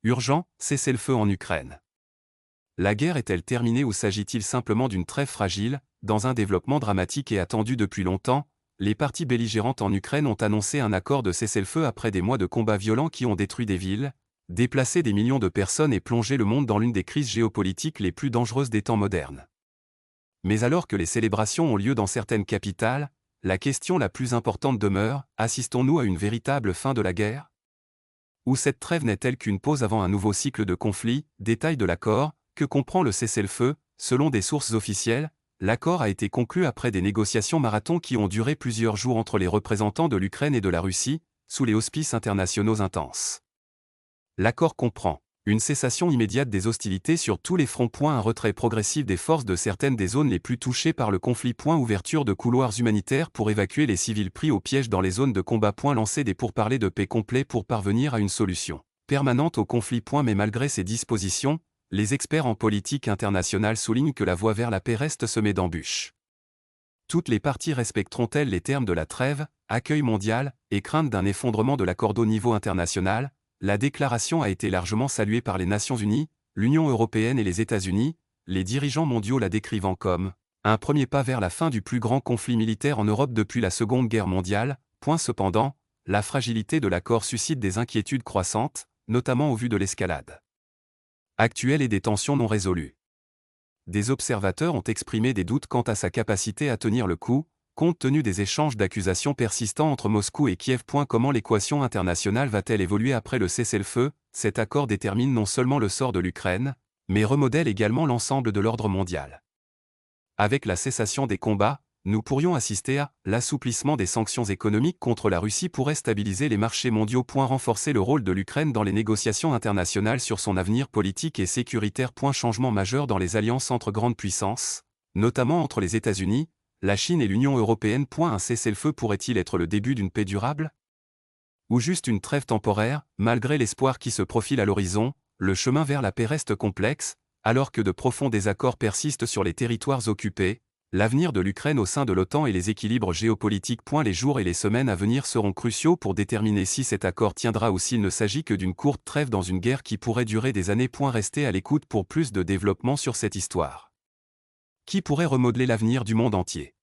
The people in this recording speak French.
Urgent, cessez-le-feu en Ukraine. La guerre est-elle terminée ou s'agit-il simplement d'une trêve fragile? Dans un développement dramatique et attendu depuis longtemps, les parties belligérantes en Ukraine ont annoncé un accord de cessez-le-feu après des mois de combats violents qui ont détruit des villes, déplacé des millions de personnes et plongé le monde dans l'une des crises géopolitiques les plus dangereuses des temps modernes. Mais alors que les célébrations ont lieu dans certaines capitales, la question la plus importante demeure, assistons-nous à une véritable fin de la guerre? Ou cette trêve n'est-elle qu'une pause avant un nouveau cycle de conflits? Détail de l'accord, que comprend le cessez-le-feu? Selon des sources officielles, l'accord a été conclu après des négociations marathons qui ont duré plusieurs jours entre les représentants de l'Ukraine et de la Russie, sous les auspices internationaux intenses. L'accord comprend une cessation immédiate des hostilités sur tous les fronts. Un retrait progressif des forces de certaines des zones les plus touchées par le conflit. Ouverture de couloirs humanitaires pour évacuer les civils pris au piège dans les zones de combat. Lancer des pourparlers de paix complets pour parvenir à une solution permanente au conflit. Mais malgré ces dispositions, les experts en politique internationale soulignent que la voie vers la paix reste semée d'embûches. Toutes les parties respecteront-elles les termes de la trêve? Accueil mondial et crainte d'un effondrement de l'accord au niveau international? La déclaration a été largement saluée par les Nations Unies, l'Union européenne et les États-Unis, les dirigeants mondiaux la décrivant comme un premier pas vers la fin du plus grand conflit militaire en Europe depuis la Seconde Guerre mondiale. Cependant, la fragilité de l'accord suscite des inquiétudes croissantes, notamment au vu de l'escalade actuelle et des tensions non résolues. Des observateurs ont exprimé des doutes quant à sa capacité à tenir le coup, compte tenu des échanges d'accusations persistants entre Moscou et Kiev. Comment l'équation internationale va-t-elle évoluer après le cessez-le-feu? Cet accord détermine non seulement le sort de l'Ukraine, mais remodèle également l'ensemble de l'ordre mondial. Avec la cessation des combats, nous pourrions assister à l'assouplissement des sanctions économiques contre la Russie pourrait stabiliser les marchés mondiaux. Renforcer le rôle de l'Ukraine dans les négociations internationales sur son avenir politique et sécuritaire. Changement majeur dans les alliances entre grandes puissances, notamment entre les États-Unis, la Chine et l'Union européenne. Un cessez-le-feu pourrait-il être le début d'une paix durable? Ou juste une trêve temporaire? Malgré l'espoir qui se profile à l'horizon, le chemin vers la paix reste complexe, alors que de profonds désaccords persistent sur les territoires occupés. L'avenir de l'Ukraine au sein de l'OTAN et les équilibres géopolitiques. Les jours et les semaines à venir seront cruciaux pour déterminer si cet accord tiendra ou s'il ne s'agit que d'une courte trêve dans une guerre qui pourrait durer des années. Restez à l'écoute pour plus de développement sur cette histoire qui pourrait remodeler l'avenir du monde entier.